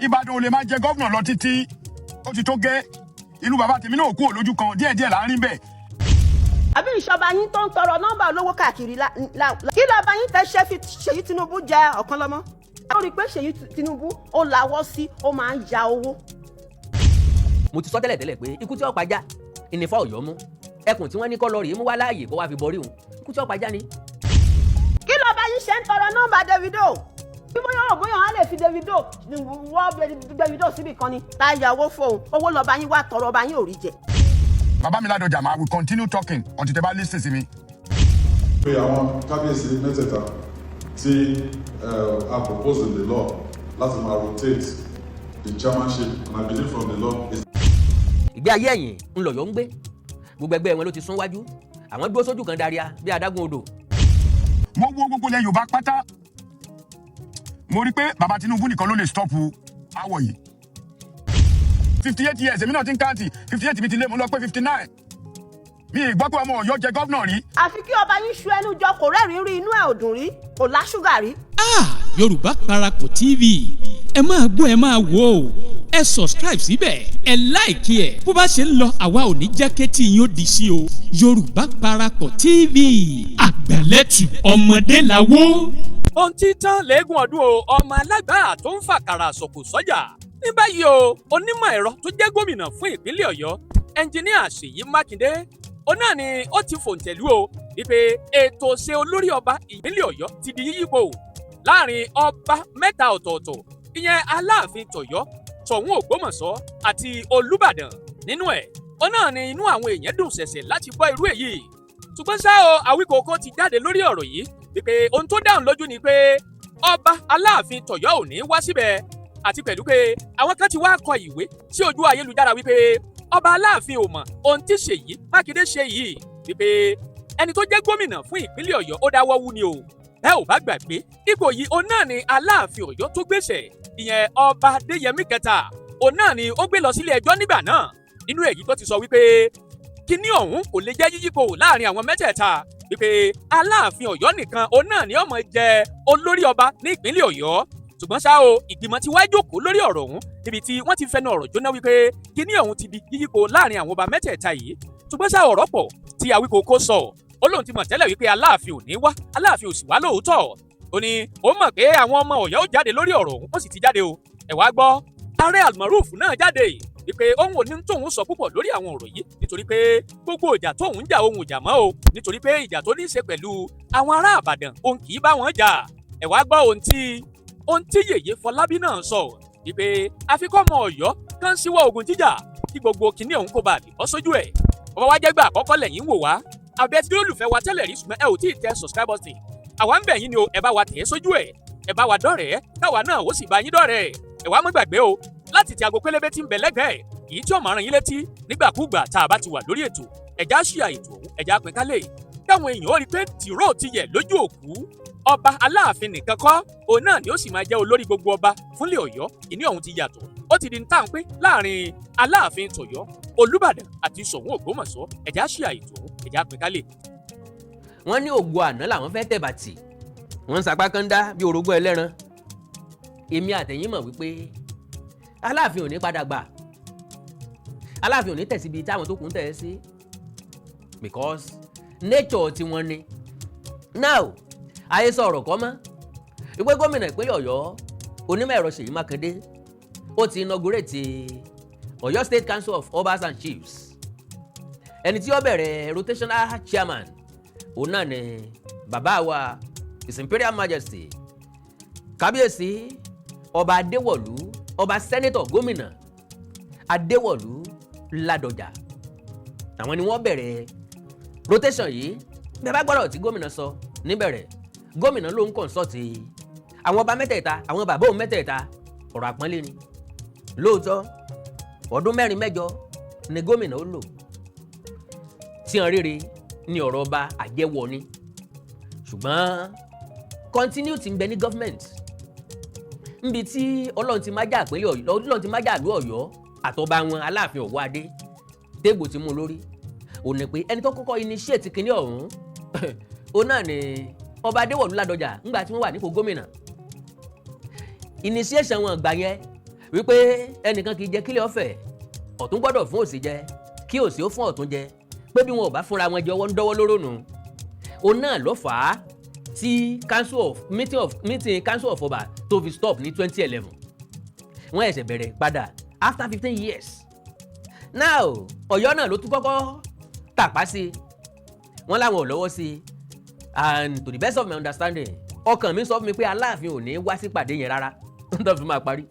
Ìbàdàn ò lè máa jẹ gọ́vnà lọ títí ó ti tó gẹ́ inú bàbá tèmi náà kú òlójú kan díẹ̀díẹ̀ láàrin bẹ́ẹ̀. àbí ìṣọba yín tó ń tọrọ nọ́mbà olówó káàkiri kí lọ́ba yín tẹ́ Ṣèyí Tinubu jẹ ọ̀kan lọ́mọ. ó rí i pé Ṣèyí Tinubu ó lawọ́ sí ó máa ń ya owó. mo ti sọ tẹ́lẹ̀ pé ikú tí ó pajá ìnìfà Ọ̀yọ́ mú ẹkùn tí wọ́n ní kọ́ lọ rèé mú wá láàyè kó wá fi borí òun ikú tí ó pajá ni. kí lọ́ba yín ṣe ń tọrọ nọ́mbà Davido bí bóyá wọn lè fi Davido wọ́ Davido síbì kan ni tá a yà owó fóun owó lọ́ba yín wá tọrọ ọba yín ò rí jẹ. Bàbá mi Ládọjà máa will continue talking until tẹ́ bá listen sí mi. pé àwọn kábíyèsí mẹ́tẹ̀ẹ̀ta tí a propose in the law láti máa rotate the chairmanship and I believe from the law is. ìgbé ayé ẹ̀yìn ńlọ̀yọ́ ń gbé gbogbo ẹgbẹ́ wọn ló ti sún wájú àwọn dúró sójú kan daria bí adágún odò. mo wo gbogbo ilẹ̀ Yorùbá pátá mo rí pé bàbá Tinubu nìkan ló lè stop awọ yìí 58 years èmi náà ti ń káàntì 58 mi ti lé mo lọ pé 59 mi ì gbọ́ pé ọmọ Ọ̀yọ́ jẹ gọ́vnà rí. àfi kí ọba yín ṣu ẹnu jọ kò rẹ́rìn-ín rí inú ẹ̀ ò dùn rí kò lá ṣúgà rí. Yorùbá Parapọ̀ TV ẹ máa gbọ́ ẹ máa wò ó ẹ subscribe síbẹ̀ ẹ láìkí ẹ̀ bó bá ṣe ń lọ àwa ò ní jẹ́ kétí yín ó di sí o Yorùbá Parapọ̀ TV àgbàlẹ́tù ọmọdé làwọ̀. ohun tí tán léegun ọdún o ọmọ alágbà tó ń fàkàrà sọ̀kò sọ́jà ní báyìí o onímọ̀ ẹ̀rọ tó jẹ́ gómìnà fún ìpínlẹ̀ Ọ̀yọ́ ẹnjiníà Ṣèyí Mákindé ó náà ni ó ti fòǹtẹ̀lú o wípé ètò ṣe olórí ọba ìpínlẹ̀ Ọ̀yọ́ ti di yíyípo láàrin ọba mẹ́ta ọ̀tọ̀ọ̀tọ̀ ìyẹn Aláàfin tọ̀yọ́ Ṣọ̀ún Ògbómọ̀ṣọ́ àti Olúbàdàn nínú ẹ̀ ó náà ni inú àwọn èèyàn dùn ṣẹ̀ṣẹ̀ láti gbọ́ irú èyí ṣùgbọ́n ṣá o Àwíkòkó ti jáde lórí ọ̀rọ̀ yìí wípé ohun tó dáhùn lójú ni pé ọba Aláàfin tọ̀yọ́ ò ní wá síbẹ̀ àti pẹ̀lú pé àwọn kan ti wá kọ ìwé sí ojú ayélujára wípé ọba Aláàfin ò mọ̀ ohun tí Ṣèyí Mákindé ṣe yìí wípé ẹni tó jẹ́ gómìnà fún ìpínlẹ̀ Ọ̀yọ́ ó dáwọ́ wú ni o ẹ ò bá gbàgbé ipò yìí òun náà ni Aláàfin Ọ̀yọ́ tó gbèsè ìyẹn ọba Adéyẹmí kẹta òun náà ni ó gbé lọ sílé ẹjọ́ nígbà náà nínú èyí tó ti sọ wípé kíní ọ̀hún kò lè jẹ́ yíyípo láàrin àwọn mẹ́tẹ̀ẹ̀ta wípé Aláàfin Ọ̀yọ́ nìkan òun náà ni ó máa jẹ olórí ọba ní ìpínlẹ̀ Ọ̀yọ́ ṣùgbọ́n ṣá o ìgbìmọ̀ ti wá jókòó lórí ọ̀rọ̀ ọ̀hún níbi tí wọ́n ti fẹnu ọ̀rọ̀ jóná wípé kíní ọ̀hún ti di yíyípo láàrin àwọn ọba mẹ́tẹ̀ẹ̀ta yìí ṣùgbọ́n ṣá ọ̀rọ̀ pọ̀ tí Àwíkòkó sọ ó lóun ti mọ̀ tẹ́lẹ̀ wípé Aláàfin ò ní wá Aláàfin ò sì wá lóòótọ́ ó ní ó mọ̀ pé àwọn ọmọ Ọ̀yọ́ ó jáde lórí ọ̀rọ̀ ọ̀hún ó sì ti jáde o ẹ wá gbọ́ ààrẹ Almaroof náà jáde wípé òun ò ní tóun sọ púpọ̀ lórí àwọn ọ̀rọ̀ yìí nítorí pé gbogbo ìjà tóun jà òun ò jà mọ́ o nítorí pé ìjà tó ní í ṣe pẹ̀lú àwọn ará Ìbàdàn òun kì í bá wọn jà ẹ wá gbọ́ ohun tí Yèyé Fọlábí náà sọ wípé àfikọ́ ọmọ Ọ̀yọ́ kan síwọ́ ogun jíjà kí gbogbo kinní ọ̀hún kó bá lè bọ́ sójú ẹ̀ ọba wa jẹ́gbà àkọ́kọ́ lẹ́yìn wò wá àbẹ̀ tí olùfẹ́ wa tẹ́lẹ̀ rí ṣùgbọ́n ẹ ò tí ì tẹ subscribe button àwa ń bẹ̀ yín ni o ẹ bá wa tẹ̀ ẹ́ sójú ẹ̀ ẹ bá wa dọ́rẹ̀ẹ́ káwa náà ó sì bá yín dọ́rẹ̀ẹ́ ẹ wá má gbàgbé o láti ti aago pélébé tí ń bẹ lẹ́gbẹ̀ẹ́ èyí tí ó máa rán yín létí nígbàkúùgbà tá a bá ti wà lórí ètò ẹ̀já ṣíà ètò ọ̀hún ẹ̀já pín kálẹ̀ káwọn èèyàn ó rí pé tìró ti yẹ lójú òkú ọba Aláàfin nìkan kọ́ òun náà ni ó sì máa jẹ́ olórí gbogbo ọba fúnlẹ̀ Ọ̀yọ́ ìní ọ̀hún ti yàtọ̀ ó ti di ní tàǹpé láàrin Aláàfin tọ̀yọ́ Olúbàdàn àti Ṣọ̀ún Ògbómọ̀ṣọ́ ẹ̀já ṣíà ètò ọ̀hún ẹ̀já pín kálẹ̀. wọ́n ní ògo àná làwọn fẹ́ tẹ̀bàtì wọ́n ń sapá kan dá bí orógbó ẹlẹ́ran èmi àtẹ̀yìn mọ̀ wípé Aláàfin ò ní padà gbà Aláàfin ò ní tẹ̀síbi táwọn tó kù ń tẹ̀ ẹ́ sí because nature tí wọ́n ní now ayé sọ ọ̀rọ̀ kọ́ mọ́ ìpè gómìnà ìpínlẹ̀ Ọ̀yọ́ onímọ̀ ẹ̀rọ Ṣèyí Mákindé ó ti inaugurate Ọ̀yọ́ State Council of Obas and Chiefs ẹni tí ó bẹ̀rẹ̀ rotational chairman òun náà ni bàbá wa His Imperial Majesty kábíyèsí ọba Adéwọ̀lú ọba sẹ́nẹ́tọ̀ gómìnà Adéwọ̀lú Ládọjà àwọn ni wọ́n bẹ̀rẹ̀ rotation yìí bẹ́ẹ̀ bá gbọ́dọ̀ tí gómìnà sọ níbẹ̀rẹ̀ gómìnà ló ń kọ̀ǹsọ̀tì àwọn ọba mẹ́tẹ̀ẹ̀ta àwọn bàbá òun mẹ́tẹ̀ẹ̀ta ọ̀rọ̀ àpọ́nlé ni lóòótọ́ ọdún 4 mẹ́jọ ni gómìnà ó lò tí hàn rere ni ọ̀rọ̀ ọba àjẹwọ̀ ni ṣùgbọ́n continuity ń bẹ ní government níbi tí Ọlọ́run ti má jà pínlẹ̀ Ọ̀yọ́ Ọlọ́run ti má jà lú Ọ̀yọ́ àtọba wọn Aláàfin Ọ̀wọ́ adé téèbù ti mú un lórí òun ni pé ẹni tó kọ́kọ́ initiate kínní ọ̀hún òun náà ni ọba Adéwọ̀lú Ládọjà ńgbà tí wọ́n wà nípò gómìnà initiation wọn gbà yẹn wípé ẹnìkan kì í jẹ kílẹ̀ ọ̀fẹ́ ọ̀tún gbọ́dọ̀ fún òsì jẹ kí òsì ó fún ọ̀tún jẹ pé bí wọn ò bá fúnra wọn jẹ ọwọ́ ń dọ́wọ́ lóró nù òun náà ló fà á tí meeting council of Ọba tó fi stop ní 2011 wọ́n ẹ̀sẹ̀ bẹ̀rẹ̀ padà after 15 years now Ọ̀yọ́ náà ló tún kọ́kọ́ tàpá sí wọ́n láwọn ò lọ́wọ́ sí and to the best of my understanding ọkàn mi sọ fún mi pé Aláàfin ò ní wá sí pàdé yẹn rárá tó fi máa parí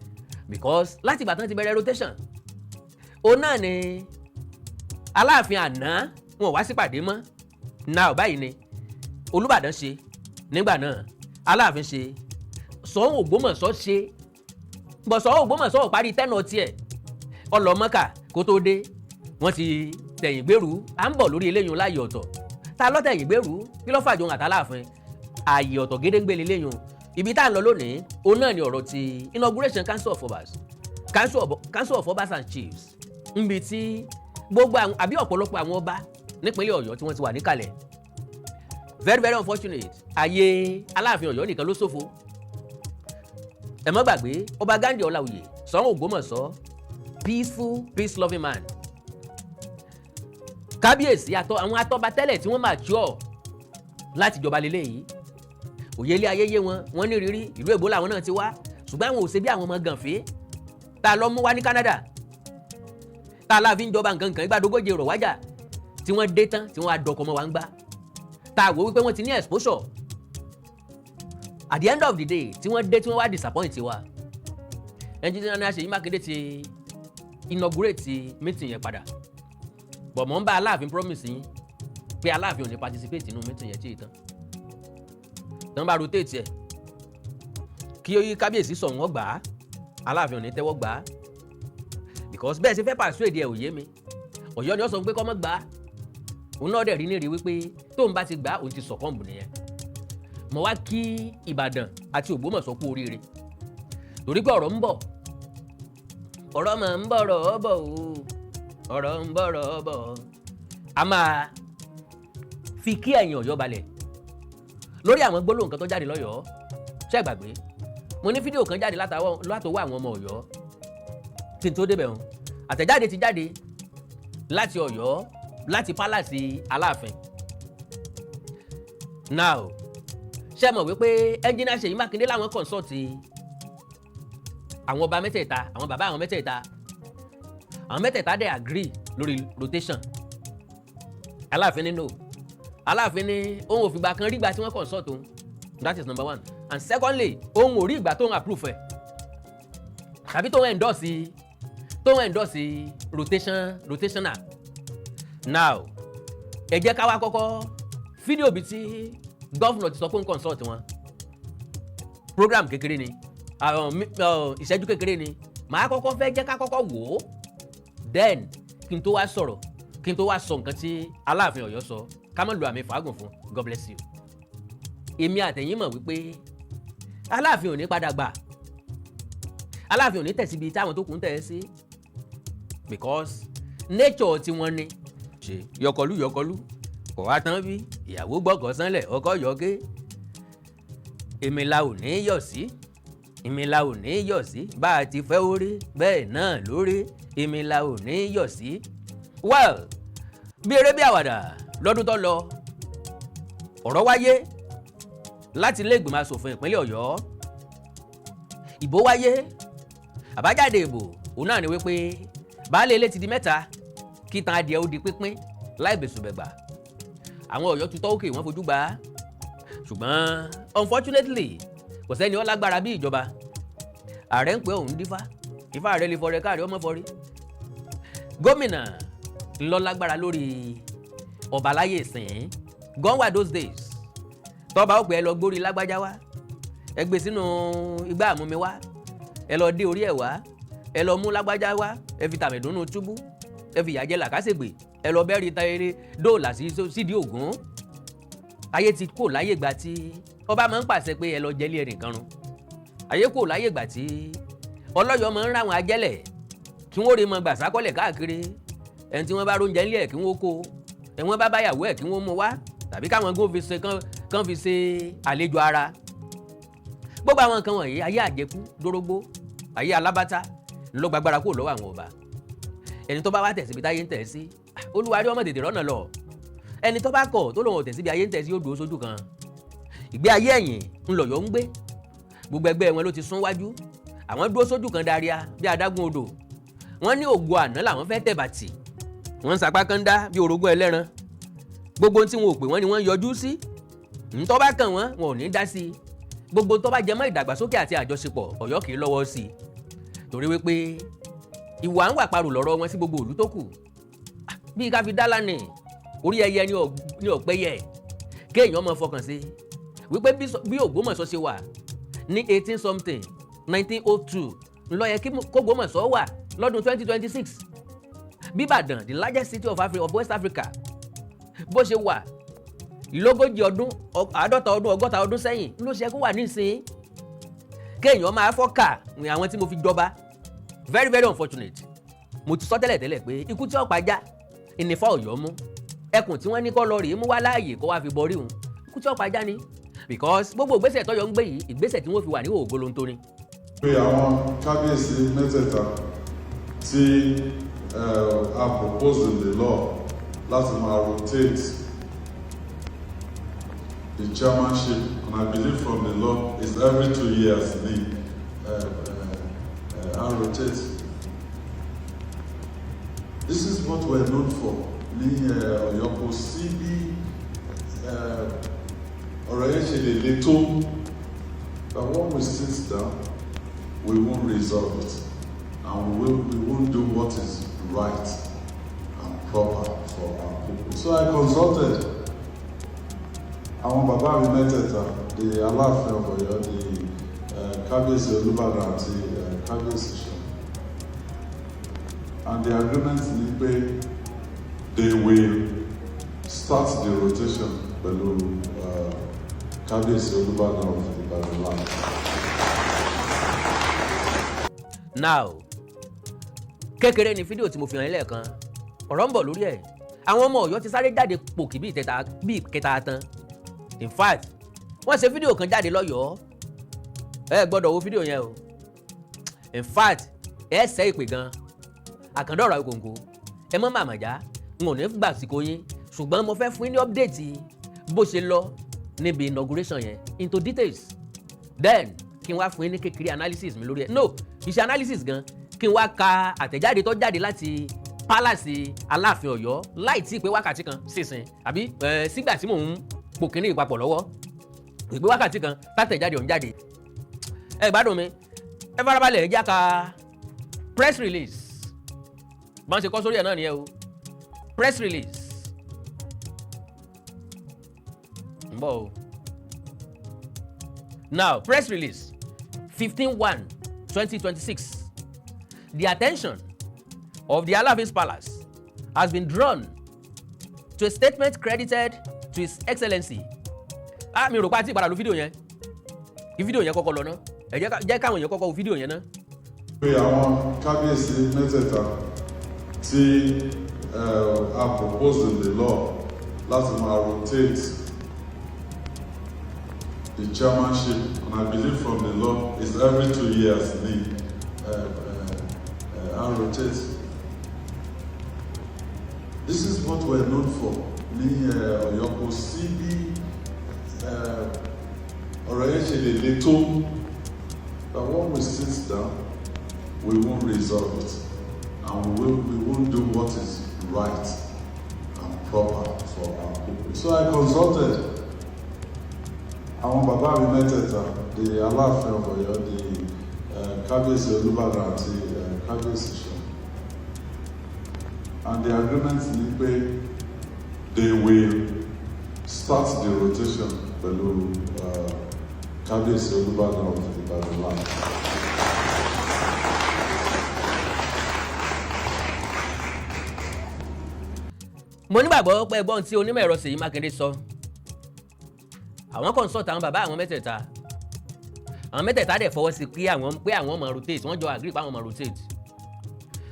because láti ìgbà tán ti bẹ̀rẹ̀ rotation òun náà ni Aláàfin àná wọn ò wá sí pàdé mọ́ now báyìí ni Olúbàdàn ṣe nígbà náà Aláàfin ṣe Ṣọ̀ún Ògbómọ̀ṣọ́ ṣe bọ̀ Ṣọ̀ún Ògbómọ̀ṣọ́ ò parí tẹ́nà tiẹ̀ ọlọ́mọ́kà kó tó dé wọ́n ti tẹ̀yìn gbèrú à ń bọ̀ lórí eléyìí láàyè ọ̀tọ̀ ta ló tẹ̀yìn gbèrú kí ló fàjọ àtàláàfin ààyè ọ̀tọ̀ gédéǹgbé eléyìí ibi tá à ń lọ lónìí òun náà ni ọ̀rọ̀ ti inauguration council of Obas council of Obas and Chiefs níbi tí gbogbo àbí ọ̀pọ̀lọpọ̀ àwọn ọba nípínlẹ̀ Ọ̀yọ́ tí wọ́n ti wà níkàlẹ̀ very very unfortunate ààyè Aláàfin Ọ̀yọ́ nìkan ló ṣòfò ẹ má gbàgbé Ọba Ghandi Ọláoyè Ṣọ̀ún Ògbómọ̀ṣọ́ peaceful peace loving man kábíyèsí àwọn atọ́ba tẹ́lẹ̀ tí wọ́n mature láti jọba lélẹ́yìí òye ilé ayé yé wọn ní rírí ìlú èbó làwọn náà ti wá ṣùgbọ́n àwọn ò ṣe bí àwọn ọmọ gànfẹ́ tá a lọ mú wá ní Canada tá a láàfin jọba nǹkan kan ìgbàdógóje rọ̀ wájà tí wọ́n dé tán tí wọ́n á dọkọ̀ mọ́ wa ń gbá tá a wò wípé wọ́n ti ní exposure at the end of the day tí wọ́n dé tí wọ́n wá disappoint wa ẹnjìnìá ní Ṣèyí Mákindé ti inaugurate meeting yẹn padà bọ̀ mọ́ ń bá Aláàfin promise yín pé Aláàfin ò ní participate nínú meeting yẹn tí ì tán tán bá rotate ẹ̀ kí kábíyèsí sọ̀ wọ́n gbà á Aláàfin ò ní tẹ́wọ́ gbà á because bẹ́ẹ̀ ṣe fẹ́ persuade ẹ̀ ò yé mi Ọ̀yọ́ ni ó sọ pé kọ́ mọ́ gbà á òun náà dẹ̀ rí ní rí wípé tóun bá ti gbà á òun ti sọ̀kọ́ǹbù nìyẹn mo wá kí Ìbàdàn àti Ògbómọ̀ṣọ́ kú oríire torí pé ọ̀rọ̀ ń bọ̀ ọ̀rọ̀ mà ń bọ̀rọ̀ bọ̀ o ọ̀rọ̀ ń bọ̀rọ̀ bọ̀ a máa fi kí ẹ̀yin Ọ̀yọ́ balẹ̀ lórí àwọn gbólóhùn kan tó jáde lọ́yọ̀ọ́ ṣé ẹ gbàgbé mo ní fídíò kan jáde látọwọ́ àwọn ọmọ Ọ̀yọ́ tí n tó débẹ̀ hàn àtẹ̀jáde ti jáde láti Ọ̀yọ́ láti pálàsì Aláàfin now ṣé ẹ mọ̀ wípé ẹnjìnìá Ṣèyí Mákindé láwọn kọ̀ǹsọ̀tì àwọn ọba mẹ́tẹ̀ẹ̀ta àwọn bàbá àwọn mẹ́tẹ̀ẹ̀ta dẹ̀ agree lórí rotation Aláàfin ní no Aláàfin ní òun ò fìgbà kan rí ìgbà tí wọ́n consult òun that is number one and secondly òun ò rí ìgbà tóun approve ẹ̀ tàbí tóun endorse rotational now ẹ jẹ́ ká wá kọ́kọ́ fídíò bíi tí gọ́fúnà ti sọ pé ń consult wọn program kékeré ni ìṣẹ́jú kékeré ni màá kọ́kọ́ fẹ́ jẹ́ ká kọ́kọ́ wò ó then kí n tó wá sọ̀rọ̀ kí n tó wá sọ nǹkan tí Aláàfin Ọ̀yọ́ sọ ká má lo àmì fàágùn fún God bless you. èmi àtẹ̀yìn mọ̀ wípé Aláàfin ò ní padà gbà Aláàfin ò ní tẹ̀síbi táwọn tó kù ń tẹ̀ ẹ́ sí because nature tí wọ́n ní ṣe yọkọlú kò wá tán bí ìyàwó gbọ́kọ̀ sánlẹ̀ ọkọ yọké èmi la ò ní yọ̀ sí èmi la ò ní yọ̀ sí bá a ti fẹ́ orí bẹ́ẹ̀ náà lórí èmi la ò ní yọ̀ sí. well bí eré bí àwàdà lọ́dún tó lọ ọ̀rọ̀ wáyé láti ilé ìgbìmọ̀ asòfin ìpínlẹ̀ Ọ̀yọ́ ìbò wáyé àbájáde ìbò òun náà ni wípé baálé ilé ti di mẹ́ta kí tan adìẹ ó di pínpín láì bẹ̀sùbẹ̀gbà àwọn Ọ̀yọ́ tutọ́ òkè wọ́n fojú gbà á ṣùgbọ́n unfortunately kò sẹ́ni ó lágbára bí ìjọba ààrẹ ń pè òun dífá ifá rẹ̀ lè fọrẹ káàrí ọmọ fọrí gómìnà ńlọ lágbára lórí ọba láyé ìsìn gone were those days tọ́ba ó pè ẹ lọ gbórí lágbájá wá ẹ gbé sínú igbá àmúmi wá ẹ lọ dé orí ẹ̀ wá ẹ lọ mú lágbájá wá ẹ fi tàmẹ̀dúnú túbú ẹ fi ìyà jẹ làkàṣègbè ẹ lọ bẹ́ẹ̀rì tayere dóòlà sídìí Ògún ayé ti kò láyé ìgbà tí ọba máa ń pàṣẹ pé ẹ lọ jẹ́lé ẹnìkan run ayé kò láyé ìgbà tí ọlọ́yọ̀ máa ń ráwọn ajẹ́lẹ̀ kí wọ́n rí mọ gbàsákọ́lẹ̀ káàkiri ẹni tí wọ́n bá róúnjẹ ńlẹ̀ kí wọ́n kó ẹ̀wọ̀n bá báyàwó ẹ̀ kí wọ́n mú wá tàbí káwọn kán fi ṣe àlejò ara gbogbo àwọn nǹkan wọ̀nyí ayé àjẹkú dórógbó ayé alábátá ló gbàgbára kúrò lọ́wọ́ àwọn ọba ẹni tó bá wá tẹ̀síbi táyé ń tẹ̀ sí olúwarí ọmọ tètè rọ́nà lọ ẹni tó bá kọ̀ tó lòun ò tẹ̀síbi ayé ń tẹ̀ sí yóò dúró sójú kan ìgbé ayé ẹ̀yìn ńlọ̀yọ̀ ń gbé gbogbo ẹgbẹ́ wọn ló ti sún wájú àwọn dúró sójú kan daria bí adágún odò wọ́n ní ògo àná làwọn fẹ́ tẹ̀ bàtì wọ́n ń sapá kan dá bí orogún ẹlẹ́ran gbogbo tí wọn ò pè wọ́n ni wọ́n yọjú sí ntọ́ bá kàn wọ́n wọn ò ní dá sí gbogbo tó bá jẹ mọ́ ìdàgbàsókè àti àjọṣepọ̀ Ọ̀yọ́ kì í lọ́wọ́ sí torí wípé ìwà ń wà parò lọ́rọ̀ wọn sí gbogbo ìlú tó kù bí ká fi dá lánì orí ẹyẹ ní ọ̀pẹ́yẹ kéèyàn mọ̀ fọkàn sí wípé bí Ògbómọ̀ṣọ́ ṣe wà ní 18 something 1902 ńlọ yẹ kí k'Ògbómọ̀ṣọ́ wà lọ́dún 2026 bí Ìbàdàn the largest city of West Africa bó ṣe wà lógójì ọdún 50 ọdún 60 ọdún sẹ́yìn ló ṣe kó wà nísìnyí kéèyàn máa fọ́kà ní àwọn tí mo fi jọba very very unfortunate mo ti sọ tẹ́lẹ̀ pé ikú tí ọ̀pá já ìnìfà Ọ̀yọ́ mú ẹkùn tí wọ́n ní kọ́ lọ rèé mú wá láàyè kó wá fi borí òun ikú tí ọ̀pá já ni because gbogbo ìgbésẹ̀ tọ́yọ́ ń gbé yìí ìgbésẹ̀ tí wọ́n fi wà ní ògbólóńtó ni. pé àwọn kábíyèsí mẹ́tẹ̀ẹ̀ta tí a propose in the law láti máa rotate the chairmanship, and I believe from the law is every 2 years and rotate. This is what we're known for. Ní Ọ̀yọ́ kò sí bí ọ̀rọ̀ yẹn ṣe lè le tó, but when we sit down, we won't resolve it, and we won't do what is right and proper for our people. So I consulted àwọn bàbá mi mẹ́tẹ̀ẹ̀ta, the Aláàfin of Ọ̀yọ́, the Kábíyèsí Olúbàdàn àti Kábíyèsí Ṣọ̀ún, and the agreement ni pé they will start the rotation pẹ̀lú Kábíyèsí Olúbàdàn of Ìbàdàn land. Now kékeré ni fídíò tí mo fi hàn yín lẹ́ẹ̀kan ọ̀rọ̀ ń bọ̀ lórí ẹ̀ àwọn ọmọ Ọ̀yọ́ ti sáré jáde pòkì bí ìkẹta tán. In fact wọ́n ṣe fídíò kan jáde lọ́yọ̀ọ́ ẹ gbọ́dọ̀ wo fídíò yẹn o. In fact ẹ ṣẹ́ ìpè gan àkàndá ọ̀rọ̀ ìkòǹkò ẹ mọ́ màmàjá n ò ní gbà síkò yín ṣùgbọ́n mo fẹ́ fún yín ní update bó ṣe lọ níbi inauguration yẹn into details then kí n wá fún yín ní kékeré analysis mi lórí ẹ̀ no iṣẹ́ analysis gan kí n wá ka àtẹ̀jáde tó jáde láti palace Aláàfin Ọ̀yọ́ láì tí ì pé wákàtí kan sísìn àbí sígbà tí mò ń pò kínní ìpapọ̀ lọ́wọ́ ìpè wákàtí kan tátẹ̀jáde ọ̀hún jáde ẹ gbádùn mi ẹ farabalẹ̀ ẹ já ka press release bá ń ṣe kọ́ sórí ẹ̀ náà nìyẹn o press release ń bọ̀ o now press release 15/1/2026 the attention of the Alaafin's Palace has been drawn to a statement credited to His Excellency. Mi rò pé àti ìpadà lu fídíò yẹn kí fídíò yẹn kọ́kọ́ lọ ná ẹ jẹ́ káwọn èèyàn kọ́kọ́ wo fídíò yẹn ná. pé àwọn kábíyèsí mẹ́tẹ̀ẹ̀ta tí a propose in the law láti máa rotate the chairmanship, and I believe from the law is every 2 years and rotate. This is what we're known for. Ní Ọ̀yọ́ kò sí bí ọ̀rọ̀ yẹn ṣe lè le tó, but when we sit down, we won't resolve it, and we won't do what is right and proper for our people. So I consulted àwọn bàbá mi mẹ́tẹ̀ẹ̀ta, the Aláàfin of Ọ̀yọ́, the Kábíyèsí Olúbàdàn àti Kábíyèsí Ṣọ̀ún, and the agreement ni pé they will start the rotation pẹ̀lú Kábíyèsí Olúbàdàn of Ìbàdàn land. Mo nígbàgbọ́ pé ẹgbọ́n tí onímọ̀ ẹ̀rọ Ṣèyí Mákindé sọ àwọn consult àwọn bàbá àwọn mẹ́tẹ̀ẹ̀ta dẹ̀ fọwọ́ sí pé àwọn máa rotate wọ́n jọ agree pé àwọn máa rotate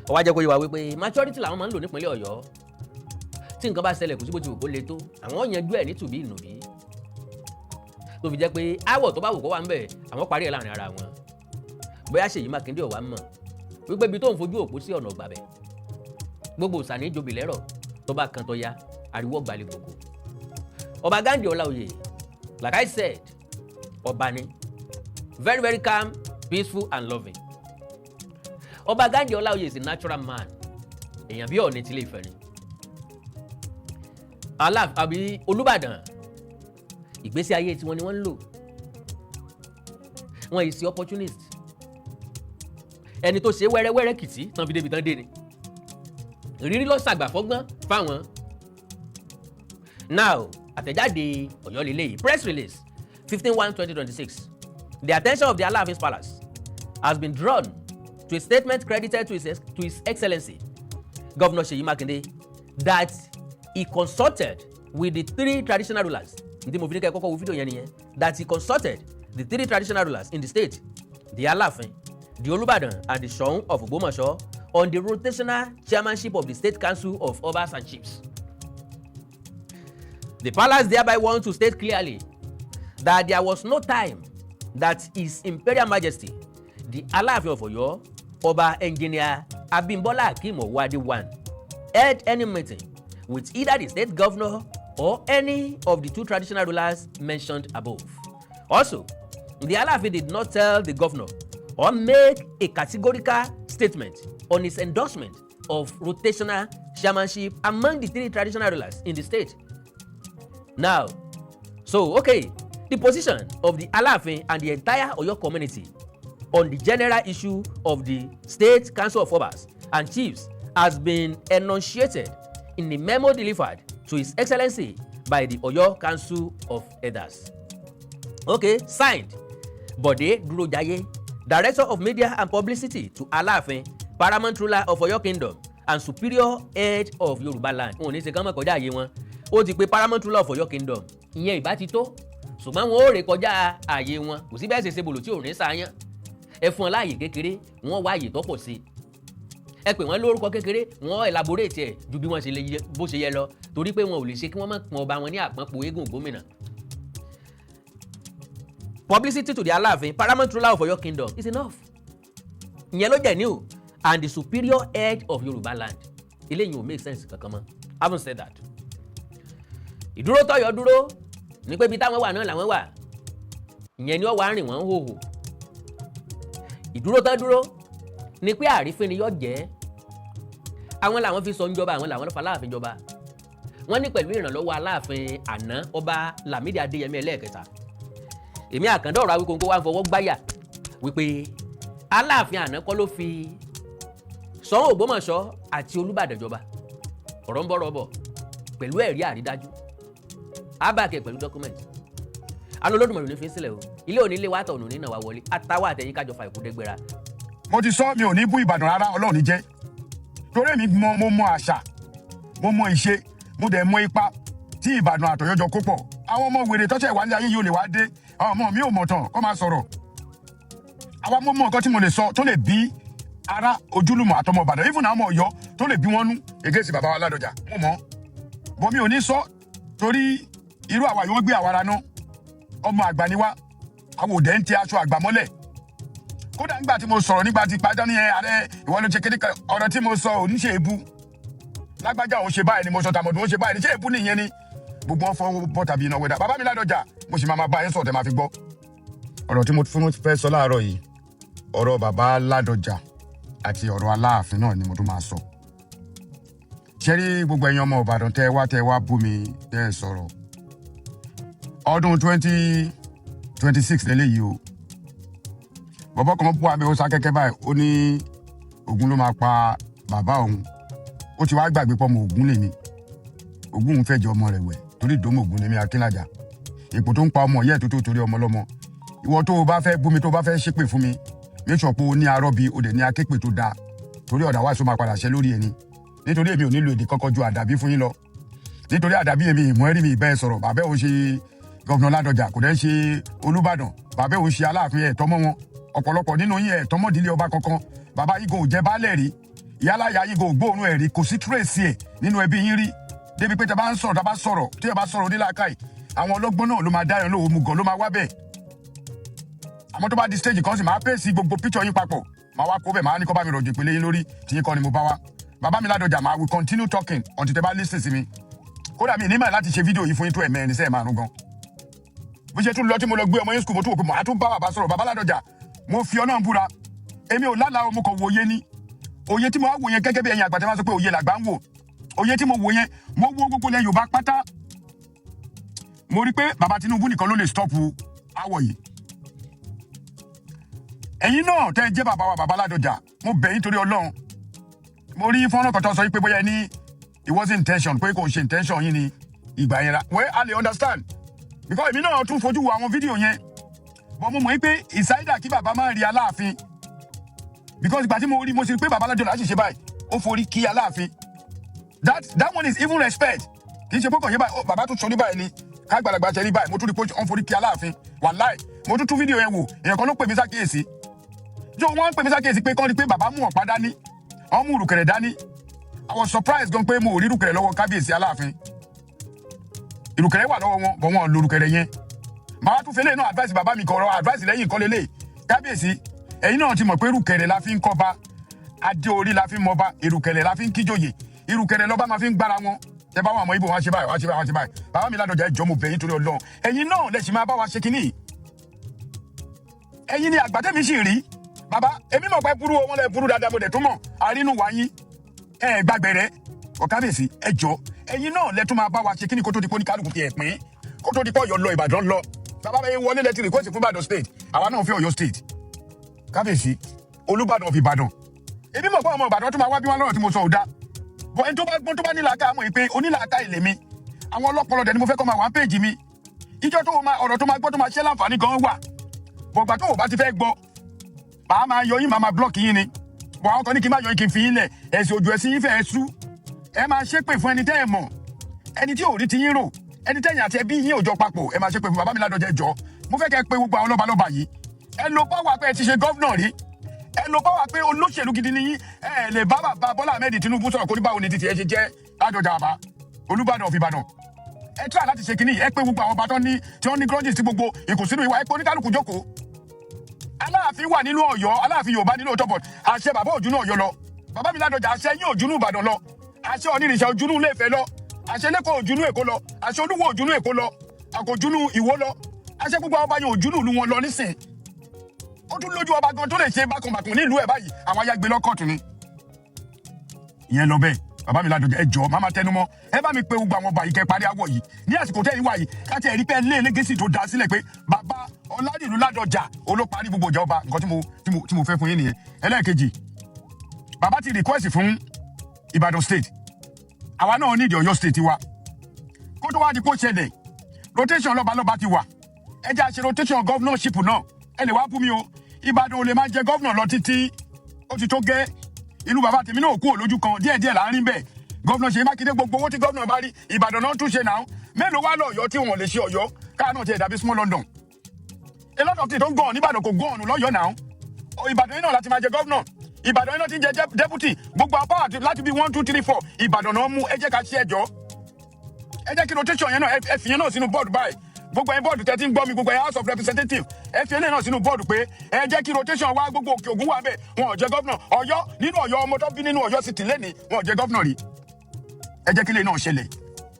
ó wá jẹ́ kó yé wa wípé maturity làwọn máa ń lò nípínlẹ̀ Ọ̀yọ́ tí nǹkan bá ṣẹlẹ̀ kò sí bó ti wù kó le tó àwọn yanjú ẹ̀ nítùbí ìnùbí tó fi jẹ́ pé áwọ̀ tó bá wù kó wà ń bẹ̀ àwọn parí ẹ̀ láàrin ara wọn bóyá Ṣèyí Mákindé ò wá mọ̀ wípé ibi tó ń fojú òpó sí ọ̀nà ọ̀gbàbẹ̀ gbogbo ìsàní jobi lẹ́rọ̀ tó bá kan tó ya ariwo gbalẹ̀ gbogbo. Ọba Ghandi Ọláoyè, like I said, ọba ni very very calm, peaceful and loving. Ọba Ghandi Ọláoyè is a natural man. Èèyàn bí Ọọ̀ni tilé Ifẹ̀ ni. Àbí Olúbàdàn, ìgbésí ayé tiwọn ni wọ́n ń lò. Wọ́n yìí sí opportunist. Ẹni tó ṣe wẹ́rẹ́wẹ́rẹ́ kìtì tán fi débi tán dé ni. Ìrírí ló ṣàgbàfọ́gbọ́n fáwọn. Now, àtẹ̀jáde Ọ̀yọ́ lélẹ́yìí, press release 15/1/2026. The attention of the Alaafin's Palace has been drawn to a statement credited to His Excellency Governor Seyi Makinde that he consulted with the 3 traditional rulers. Ǹdí mo fi ní kẹ́ kọ́kọ́ wo fídíò yẹn nìyẹn. That he consulted the 3 traditional rulers in the state, the Alaafin, the Olubadan, and the Soun of Ogbomoso on the rotational chairmanship of the State Council of Obas and Chiefs. The palace thereby wants to state clearly that there was no time that His Imperial Majesty, the Alaafin of Oyo, Oba Engineer Abimbola Akeem Owade held any meeting with either the state governor or any of the 2 traditional rulers mentioned above. Also, the Alaafin did not tell the governor or make a categorical statement on his endorsement of rotational chairmanship among the 3 traditional rulers in the state. Now, the position of the Alaafin and the entire Oyo community on the general issue of the State Council of Obas and Chiefs has been enunciated in the memo delivered to His Excellency by the Oyo Council of Elders. Signed, Bode Durojaye, Director of Media and Publicity to Alaafin, Paramount Ruler of Oyo Kingdom and Superior Head of Yoruba Land. Wọ́n ní ṣe kán mọ̀ kọjá àyè wọn. Ó ti pe Paramount Ruler of Oyo Kingdom. Ìyẹn ìbá ti tó. Ṣùgbọ́n wọn ò rè kọjá àyè wọn. Kò sí bẹ́ẹ̀ ṣe bòlò tí ò ní sáyán. Ẹ fún wọn láàyè kékeré, wọ́n wá àyè tó pọ̀ sí. Ẹ pè wọ́n lórúkọ kékeré, wọ́n elaborate ẹ̀ ju bí wọ́n ṣe lè bó ṣe yẹ lọ. Torí pé wọn ò lè ṣe kí wọ́n má pọn ọba wọn ní àpọ́npọ̀ eégún gómìnà. Publicity to the Alaafin, Paramount Ruler of Oyo Kingdom is enough. Ìyẹn ló jẹ́ ní o, and the superior head of Yoruba land. Eléyìí ò make sense kankan mọ́. Having said that, ìdúró tọ́yọ̀ dúró ní pé ibi táwọn wà náà làwọn wà. Ìyẹn ni ó wá rìn wọ́n hòhò. Ìdúró tọ́ dúró ní pé àrífín ni yóò jẹ́. Àwọn làwọn fi sọ ń jọba, àwọn làwọn fa Aláàfin jọba. Wọ́n ní pẹ̀lú ìrànlọ́wọ́ Aláàfin àná Ọba Lámídì Adéyẹmí ẹlẹ́ẹ̀kẹta. Èmi Àkàndá ọ̀rọ̀ Awíkonko wá ń fọwọ́ gbáyà wípé Aláàfin àná kọ́ ló fi Ṣọ̀ún Ògbómọ̀ṣọ́ àti Olúbàdàn jọba. Ọ̀rọ̀ ń bọ̀rọ̀ bọ̀ pẹ̀lú ẹ̀rí àrídájú. Abákẹ́ pẹ̀lú dọ́kúmẹ̀ntì. Àná Olódùmarè ní fi sílẹ̀ o. Ilé òní lé wa tọ̀ òní náà wá wọlé. Àtàwọn àtẹ̀yìn kájọ fa ìkúdẹ́gbẹ́ra. Mo ti sọ mi ò ní bú Ìbàdàn rárá, Ọlọ́run ní jẹ́. Torí mi mo mọ àṣà, mo mọ ìṣe, mo dẹ̀ mọ ipa tí Ìbàdàn àtọ̀yọ́ jọ kó pọ̀. Àwọn ọmọ wèrè tọ́ṣẹ̀ wà ní ayé yìí ò lè wá dé. Àwọn ọmọ mi ò mọ̀ tán kó máa sọ̀rọ̀. Àwa mo mọ nǹkan tí mo lè sọ tó lè bí ara ojúlùmọ̀ àtọmọ Ìbàdàn, even àwọn ọmọ Ọ̀yọ́ tó lè bí wọ́n nú against bàbá wa Ládọjà. Mo mọ̀. Bọ́ mi ò ní sọ torí irú àwa yìí wọ́n gbé àwa ra náà. Ọmọ àgbà ni wá. Àwọn òdẹ ń tẹ aṣọ àgbà mọ́lẹ̀. Kódà nígbà tí mo sọ̀rọ̀ nígbà tí padà ní ààrẹ ìwọ ló ṣe kéde ọ̀rọ̀ tí mo sọ ò ní ṣe èébú. Lágbájá òun ṣe báyìí ni mo sọ tàmọ̀dún òun ṣe báyìí ni ṣé èébú nìyẹn ni. Gbogbo wọn fọwọ́ bọ́ tàbí iná wẹ̀dà. Bàbá mi Ládọjà mo sì máa bá yín sọ̀rọ̀ tẹ́ máa fi gbọ́. Ọ̀rọ̀ tí mo fẹ́ sọ láàárọ̀ yìí, ọ̀rọ̀ bàbá Ládọjà àti ọ̀rọ̀ Aláàfin náà ni mo tún máa sọ. Ṣé rí gbogbo ẹ̀yin ọmọ Ìbàdàn tẹ́ wá bú mi tẹ́ sọ̀rọ̀. Ọdún 2026 lélẹ́yìí o. Bàbá kan bú àmì ọ̀sà kẹ́kẹ́ báyìí, ó ní Ògún ló máa pa bàbá òun. Ó ti wá gbàgbé pọ̀ mọ́ Ògún lèmi. Ògún ń fẹ́ jẹ ọmọ rẹ̀ wẹ̀ torí ìdómọ̀ Ògún lèmi Akínlájà. Ipò tó ń pa ọmọ yẹ́ tó torí ọmọ lọ́mọ. Ìwọ tó o bá fẹ́ bú mi tó o bá fẹ́ ṣépè fún mi, make sure pé o ní arọ́bí o dẹ̀ ní aképè tó dáa. Torí ọ̀dà wá sọ máa padà ṣẹ lórí ẹni. Nítorí èmi ò nílò èdè kọ́kọ́ ju àdàbí fún yín lọ. Nítorí àdàbí èmi ìmọ̀ ẹ̀rí mi ìbẹ́ sọ̀rọ̀, bàbá òun ṣe Gọ́vnà Ládọjà kò dẹ́ ṣe Olúbàdàn, bàbá òun ṣe Aláàfin ẹ̀ tọ́mọ́ wọn. Ọ̀pọ̀lọpọ̀ nínú yín ẹ̀ tọ́mọ́dílé ọba kankan, bàbá yín kò jẹ́ baálẹ̀ rí, ìyálàyà yín kò gbóòórùn ẹ̀ rí, kò sí tírèsì ẹ̀ nínú ẹbí yín rí. Débi pé tẹ́ bá ń sọ̀rọ̀ tá bá sọ̀rọ̀ tí ẹ bá sọ̀rọ̀ onílàákàyè, àwọn ọlọ́gbọ́n náà ló máa dáyọ̀ lóhùn mugàn ló máa wá bẹ́ẹ̀. Àmọ́ tó bá di stage kan sì máa pèsè gbogbo picture yín papọ̀, màá wá kó bẹ́ẹ̀ màá ní kó bá mi rọ̀jò ìpele yín lórí tí yín kọ́ ni mo bá wá bàbá mi Ládọjà màá will continue talking until tẹ́ bá listen sí mi kódà mi ní mà láti ṣe fídíò yìí fún yín tó ẹ̀mẹ́rin sẹ́ẹ̀ márùn gan bó ṣe tún lọ tí mo lọ gbé ọmọ yín skul mo tún wò pé màá tún bá bàbá sọ̀rọ̀ bàbá Ládọjà mo fi Ọlọ́run búra èmi ò lálàá o mo kàn wòye ní òye tí mo wá wò yẹn gẹ́gẹ́ bí ẹ̀yin àgbà tẹ́ máa sọ pé òye làgbà ń wò òye tí mo wò yẹn mo wo gbogbo ilẹ̀ Yorùbá pátá mo rí pé bàbá Tinubu nìkan ló lè stop awọ yìí ẹ̀yin náà tẹ́ jẹ́ bàbá wa bàbá Ládọjà mo bẹ̀ yín torí Ọlọ́run mo rí fọ́nrán kan tó sọ pé bóyá ní it wasn't intention pé kò ń ṣe intention yín ni ìgbà yẹn ra well I understand because èmi náà tún fojú wo àwọn fídíò yẹn but mo mọ̀ pé ìsáídà kí bàbá máa rí Aláàfin because ìgbà tí mo rí mo sì rí pé bàbá Ládọjà ṣì ṣe báyìí ó forí kí Aláàfin that one is even respect kì í ṣe pé kàn yé báyìí bàbá tún sọ ní báyìí ni ká gbàlagbà ṣe rí báyìí mo tún rí pé ó forí kí Aláàfin wàláì mo tún fídíò yẹn wò èèyàn kan ló pè mí sákèésí jọ wọn pè mí sákèésí pé kán rí pé bàbá mú ọ̀pá dání àwọn mú ìrùkẹ̀rẹ̀ dání I was surprised gan pé mo ò rí ìrùkẹ̀rẹ̀ lọ́wọ́ kábíyèsí Aláàfin ìrùkẹ̀rẹ̀ wà lọ́wọ́ wọn bọ̀ wọn lo ìrùkẹ̀rẹ̀ yẹn màá tún fẹ́lẹ́ náà advice bàbá mi kọ̀ọ̀rọ̀ advice lẹ́yìn nǹkan lélẹ̀ kábíyèsí ẹ̀yin náà ti mọ̀ pé ìrùkẹ̀rẹ̀ la fi ń kọ́ba adé orí la fi ń mọba ìrùkẹ̀rẹ̀ la fi ń kíjòyè ìrùkẹ̀rẹ̀ lọ́ba máa fi ń gbára wọn tẹ bá wọn àmọ́ ibo wọn ṣe báyìí wọn ṣe báyìí wọn ṣe báyìí bàbá mi Ládọjà ẹ jọ̀ọ́ mo bẹ̀ yín torí Ọlọ́run ẹ̀yin náà lẹ sì máa bá wa ṣe kínní ẹ̀yin ni àgbàdẹ́mi sì rí bàbá èmi mọ̀ pé burú wọn lẹ burú dáadáa mo dẹ̀ tún mọ̀ àrínú wáyín ẹ gbàgbẹ̀rẹ̀ ọ̀kábíyèsí ẹ jọ̀ọ́ ẹ̀yin náà lẹ tún máa bá wa ṣe kínní kó tó di pé oníkálukú ti ẹ̀ pín kó tó di pé Ọ̀yọ́ lọ Ìbàdàn lọ bàbá bẹ́ẹ̀ wọlé lẹ́tì rìkọ́sì fún Ìbàdàn state àwa náà fi Ọ̀yọ́ state kábíyèsí Olúbàdàn of Ìbàdàn èmi mọ̀ pé ọmọ Ìbàdàn tó máa wá bí wọn lọ́rọ̀ tí mo sọ ò dá bọ̀ ẹni tó bá gbọ́n tó bá nílà ká mọ̀ pé onílà ilé mi àwọn ọlọ́pọlọ dẹ̀ ni mo fẹ́ kọ́ máa wá péjì mi ìjọ tó ọ̀rọ̀ tó máa gbọ́ tó máa ṣe láǹfààní gan wà bọ̀gbà tó o bá ti fẹ́ gbọ́ màá máa yọ yín màá máa blọ́ọ̀kì yín ni bọ̀ àwọn kan ní kí n má yọ yín kí n fi yín lẹ̀ ẹ̀sìn òjò ẹ̀sìn yín fẹ́ ẹ sú ẹ máa ṣépè fún ẹni tẹ́ ẹ mọ̀ ẹni tí ò rí ti yín rò ẹni tẹ́yìn àti ẹbí yín ò jọ papọ̀ ẹ máa ṣépè fún bàbá mi Ládọjà ẹ jọ̀ọ́ mo fẹ́ kẹ́ pé gbogbo àwọn lọ́balọ́ba yìí ẹ lo pọ́wà pé ẹ ti ṣe gọ́vnà rí ẹ lo pọ́wà pé olóṣèlú gidi ni yín ẹ lè bá bàbá Bọ́lá Ahmed Tinubu sọ̀rọ̀ kó ní báwo ni títí ẹ ṣe jẹ́ Ládọjà bàbá Olúbàdàn of Ìbàdàn ẹ tíra láti ṣe kínní ẹ pé gbogbo àwọn ọba tí wọ́n ní grudges tí gbogbo ìkùnsínú ìwà ẹ pé oníkálukú jókòó Aláàfin wà nínú Ọ̀yọ́ Aláàfin Yorùbá nínú òtọ́bọ̀ àṣẹ bàbá òjúnú Ọ̀yọ́ lọ bàbá mi Ládọjà àṣẹ yín òjúnú Ìbàdàn lọ àṣẹ onírìṣà òjúnú Ilé-Ifẹ̀ lọ àṣẹ lẹ́kọ̀ọ́ òjúnú Èkó lọ àṣẹ Olúwo òjúnú Èkó lọ àkójúnú Ìwó lọ àṣẹ gbogbo ọba yẹn òjúnú ìlú wọn lọ nísìn ó tún lójú ọba gan tó lè ṣe bákanbàkan nílùú ẹ̀ báyìí àwọn ayágbé lọ́kọ̀tún ni ìyẹn lọ bẹ́ẹ̀ bàbá mi Ládọjà ẹ jọ̀ọ́ máa tẹnumọ́ ẹ bá mi pé gbogbo àwọn ọba yìí kẹ́ parí awọ yìí ní àsìkò tẹ́yìn wá yìí káti ẹ̀rí pé lé lẹ́gẹ́sì tó dá sílẹ̀ pé bàbá Ọládìlú Ládọjà olóparí gbogbo ìjà ọba nǹkan tí mo fẹ́ fún yín nìyẹn ẹlẹ́ẹ̀kejì bàbá ti request fún Ìbàdàn state àwa náà ní ìdí Ọ̀yọ́ state wa kó tó wá di kó ṣẹlẹ̀ rotation lọ́balọ́ba ti wà ẹ jẹ́ àṣẹ rotation governorship náà ẹ lè wá bú mi o Ìbàdàn ò lè máa jẹ governor lọ títí ó ti tó gẹ́ ìlú bàbá tèmi náà kú òlójú kan díẹ̀díẹ̀ láàrin bẹ́ẹ̀ gọ́vnà Ṣèyí Mákindé gbogbo owó tí gọ́vnà bá rí Ìbàdàn náà tún ṣe náà mélòó wá lọ́yọ́ tí wọ́n lè ṣe Ọ̀yọ́ káà náà ti ẹ̀dá bí small London a lot of things tó ń gọ̀ọ̀nù Ìbàdàn kò gọ̀ọ̀nù lọ́yọ́ náà Ìbàdàn yìí náà láti máa jẹ gọ́vnà Ìbàdàn yìí náà ti ń jẹ deputy gbogbo apá láti bí 1 2 3 4 Ìbàdàn náà mú ẹ jẹ́ ká ṣe ẹjọ́ ẹ jẹ́ kí rotation yẹn náà ẹ fi yẹn náà sínú board báyìí gbogbo ẹ bọ́ọ̀dù tẹ́tí ń gbọ́ mi gbogbo ẹ House of Representatives ẹ fi eléyìí náà sínú bọ́ọ̀dù pé ẹ jẹ́ kí rotation wá gbogbo òkè ògùn wà bẹ́ẹ̀ wọn ò jẹ gọ́vnà Ọ̀yọ́ nínú Ọ̀yọ́ ọmọ tó bí nínú Ọ̀yọ́ sì tìlẹ́ ní wọn ò jẹ gọ́vnà rí ẹ jẹ́ kí eléyìí náà ṣẹlẹ̀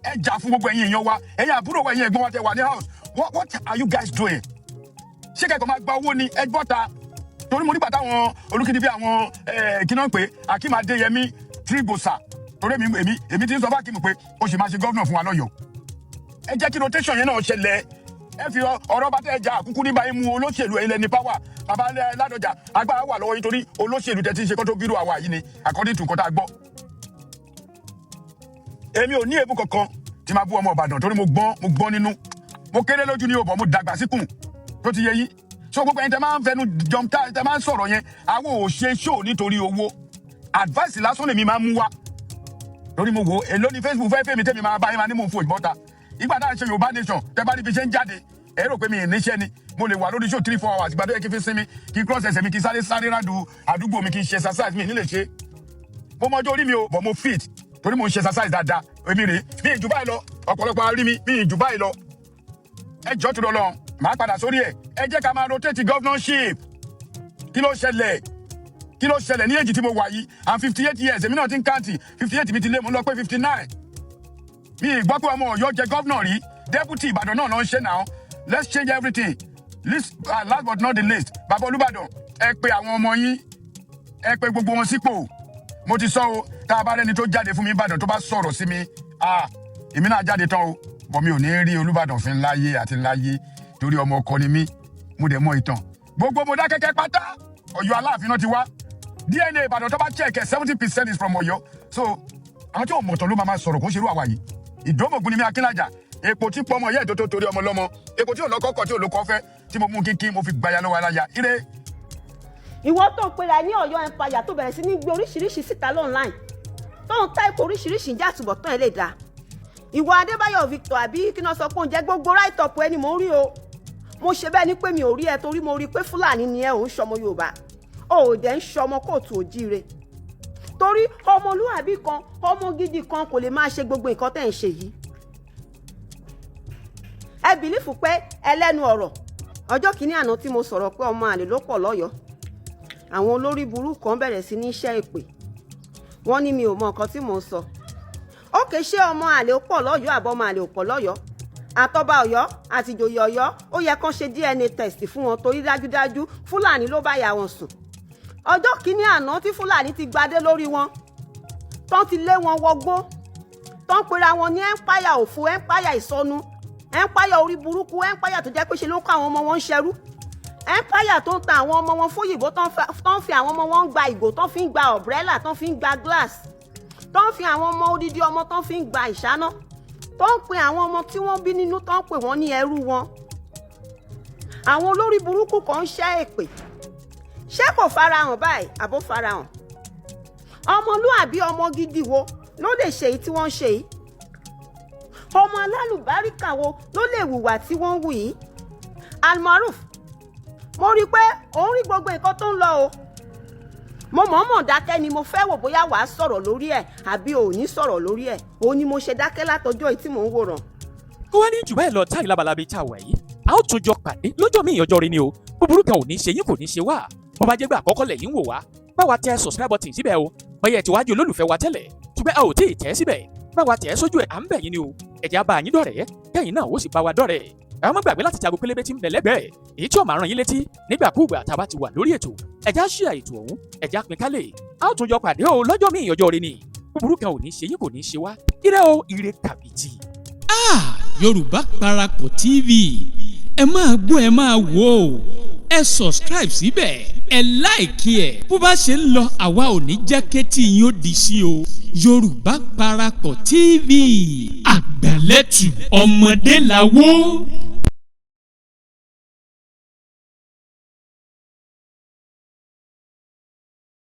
ẹ jà fún gbogbo ẹ̀yin èèyàn wa ẹ̀yin àbúrò wa ẹ̀yin ẹ̀gbọ́n wa tẹ wà ní house what are you guys doing ṣé kẹ́kọ̀ọ́ máa gba owó ni ẹ gbọ́ta torí mo nígbà táwọn olùkíni bí àwọn kíná pé Akeem Adéyẹmí Trigosa torí èmi ti ń sọ fákìmù pé ó sì máa ṣe gọ́vnà fún wa lọ́yọ̀ọ́ ẹ jẹ́ kí rotation yẹn náà ṣẹlẹ̀ ẹ fi ọ̀rọ̀ bá tẹ̀ jà àkúkú ní báyìí mú olóṣèlú ẹ̀yin lẹ́ni power bàbá Ládọjà agbára wà lọ́wọ́ yín torí olóṣèlú tẹ̀ tí ń ṣe kó tó bírò àwa yìí ni according to nǹkan tá a gbọ́. èmi ò ní èébú kankan tí máa bú ọmọ Ìbàdàn torí mo gbọ́n nínú mo kéré lójú ní òbọ̀ mo dàgbà síkùn tó ti yẹ yín so gbogbo ẹni tẹ máa ń fẹnu jọmta tẹ máa ń sọ̀rọ̀ yẹn àwọn ò ṣe show nítorí owó advice lásán lèmi máa ń mú wá torí mo wò èló ní Facebook fẹ́ fẹ́mi tẹ́mi máa bá yín máa ní mò ń fò ìbọ́ta ìgbà náà ṣe Yorùbá nation tẹ bá níbi ṣe ń jáde ẹ rò pé mi ì níṣẹ́ ni mo lè wà lórí show 3 4 hours ìgbà tó yẹ kí n fi sinmi kí n cross ẹsẹ̀ mi kí n sáré rádù àdúgbò mi kí n ṣe exercise mi nílé ṣe mo mọjọ́ orí mi o but mo fit torí mo ń ṣe exercise dáadáa èmi rèé mi ì jù báyìí lọ ọ̀pọ̀lọpọ̀ arí mi ì jù báyìí lọ ẹ jọ́ tó lọ màá padà sórí ẹ jẹ́ ká máa rotate governorship kí ló ṣẹlẹ̀ kí ló ṣẹlẹ̀ ní èjì tí mo wà yìí I'm 58 years èmi náà ti ń káàntì 58 mi ti lé mo lọ pé 59 mi ì gbọ́ pé ọmọ Ọ̀yọ́ jẹ gọ́vnà rí deputy Ìbàdàn náà ló ń ṣe náà let's change everything last but not the least bàbá Olúbàdàn ẹ pé àwọn ọmọ yín ẹ pé gbogbo wọn sípò mo ti sọ o tá a bá rẹni tó jáde fún mi Ìbàdàn tó bá sọ̀rọ̀ sí mi èmi náà jáde tán o bọ̀ mi ò ní rí Olúbàdàn fi láyé àti láyé torí ọmọ ọkọ ni mí mo dẹ̀ mọ ìtàn gbogbo mo dá kẹ́kẹ́ pátá Ọ̀yọ́ Aláàfin náà ti wá DNA Ìbàdàn tó bá check 70% is from Ọ̀yọ́ so àwọn tí ò mọ̀tàn ló máa sọ̀rọ̀ kó ṣerú àwa yìí Ìdómògùn ni mi Akínlájà epo tí pọ́mọ yẹ́ tó torí ọmọ lọ́mọ epo tí ò lọ́kọ́kọ́ tí ò lókọ́ fẹ́ tí mo mú kíkí mo fi gbaya lọ́wọ́ aláya ire. ìwọ tó ń pera ní Ọ̀yọ́ empire tó bẹ̀rẹ̀ sí ní gbé oríṣiríṣi síta online tó ń táìpù oríṣiríṣi ìjà àtúbọ̀tán ẹ̀ lè dáa ìwọ Adébáyọ̀ Victor àbí kí náà sọ pé oúnjẹ gbogbo right up ẹni mò ń rí o mo ṣe bẹ́ẹ̀ ni pé mi ò rí ẹ torí mo rí pé Fúlàní ni ẹ ò ń ṣọmọ Yorùbá ò dẹ̀ ń ṣọmọ kóòtù òjíire torí ọmọlúwàbí kan ọmọ gidi kan kò lè máa ṣe gbogbo nǹkan tẹ̀ ń ṣe yìí ẹ bìlífù pé ẹlẹ́nu ọ̀rọ̀ ọjọ́ kìíní àná tí mo sọ̀rọ̀ pé ọmọ àlè ló pọ̀ lọ́yọ̀ọ́ àwọn olórí burúkú kan bẹ̀rẹ̀ sí ní iṣẹ́ èpè wọ́n ní mi ò mọ nǹkan tí mò ń sọ ó kè ṣé ọmọ àlè ó pọ̀ lọ́yọ̀ọ́ àbọ̀ ọmọ àlè ò pọ̀ lọ́yọ̀ọ́ àtọba Ọ̀yọ́ àti ìjòyè Ọ̀yọ́ ó yẹ kán ṣe DNA test fún wọn torí dájúdájú Fúlàní ló bá yà wọn sùn ọjọ́ kìíní àná tí Fúlàní ti gbadé lórí wọn tán ti lé wọn wọgbó tán pera wọn ní empire òfo empire ìsọnù empire orí burúkú empire tó jẹ́ pé ṣe ló kọ́ àwọn ọmọ wọn ń ṣẹrú empire tó ń ta àwọn ọmọ wọn fóyìnbó tán fi àwọn ọmọ wọn ń gba ìgò tán fi ń gba umbrella tán fi ń gba glass tán fi àwọn ọmọ odidi ọmọ tán fi ń gba ìṣáná tó ń pe àwọn ọmọ tí wọ́n bí nínú tó ń pè wọ́n ní ẹrú wọn àwọn olórí burúkú kan ń ṣẹ́ èpè ṣé kò farahàn báyìí àbó farahàn ọmọlúàbí ọmọ gidi wo ló lè ṣe èyí tí wọ́n ń ṣe yìí ọmọ alálùbáríkà wo ló lè hùwà tí wọ́n ń hù yìí Almaroof mo rí i pé òun rí gbogbo nǹkan tó ń lọ o mo mọ̀ọ́mọ̀ dákẹ́ ni mo fẹ́ wò bóyá wàá sọ̀rọ̀ lórí ẹ̀ àbí ò ní sọ̀rọ̀ lórí ẹ̀ òun ni mo ṣe dákẹ́ látọjọ́ yìí tí mò ń wòran. kó wá ní jù bẹ́ẹ̀ lọ táyì lábalábí tá a wà yìí a ó tún jọ pàdé lọ́jọ́ míì ọjọ́ rí ni o búburú kan ò ní ṣe yín kò ní ṣe wá bó bá jẹ́ gbà àkọ́kọ́ lẹ́yìn wò wá bá wa tẹ subscribe button síbẹ̀ o bóyá ẹ ti wájú olólùfẹ́ wa tẹ́lẹ̀ ṣùgbọ́n a ò tí ì tẹ́ síbẹ̀ bá wa tẹ̀ sójú ẹ̀ à ń bẹ̀ yín ni o ẹ̀jẹ̀ á bá yín dọ̀rẹ́ kẹ́yìn náà ó sì bá wa dọ̀rẹ́ ẹ má gbàgbé láti jago pélébé tí ń bẹ lẹ́gbẹ̀ẹ́ èyí tí ó máa rán yín létí nígbàkúùgbà tá a bá ti wà lórí ètò ẹ̀já ṣíà ètò ọ̀hún ẹ̀já pín kálẹ̀ a ó tún jọ pàdé o lọ́jọ́ míì ọjọ́ rí ni búburú kan ò ní ṣe yín kò ní ṣe wá ire o ire kàbìtì. Yorùbá Parapọ̀ TV ẹ máa gbọ́ ẹ máa wò ó ẹ subscribe síbẹ̀ ẹ láìkí ẹ̀ bó bá ṣe ń lọ àwa ò ní jẹ́ kétí yín ó di sí o Yorùbá Parapọ̀ TV àgbàlẹ́tù ọmọdé làwọ̀.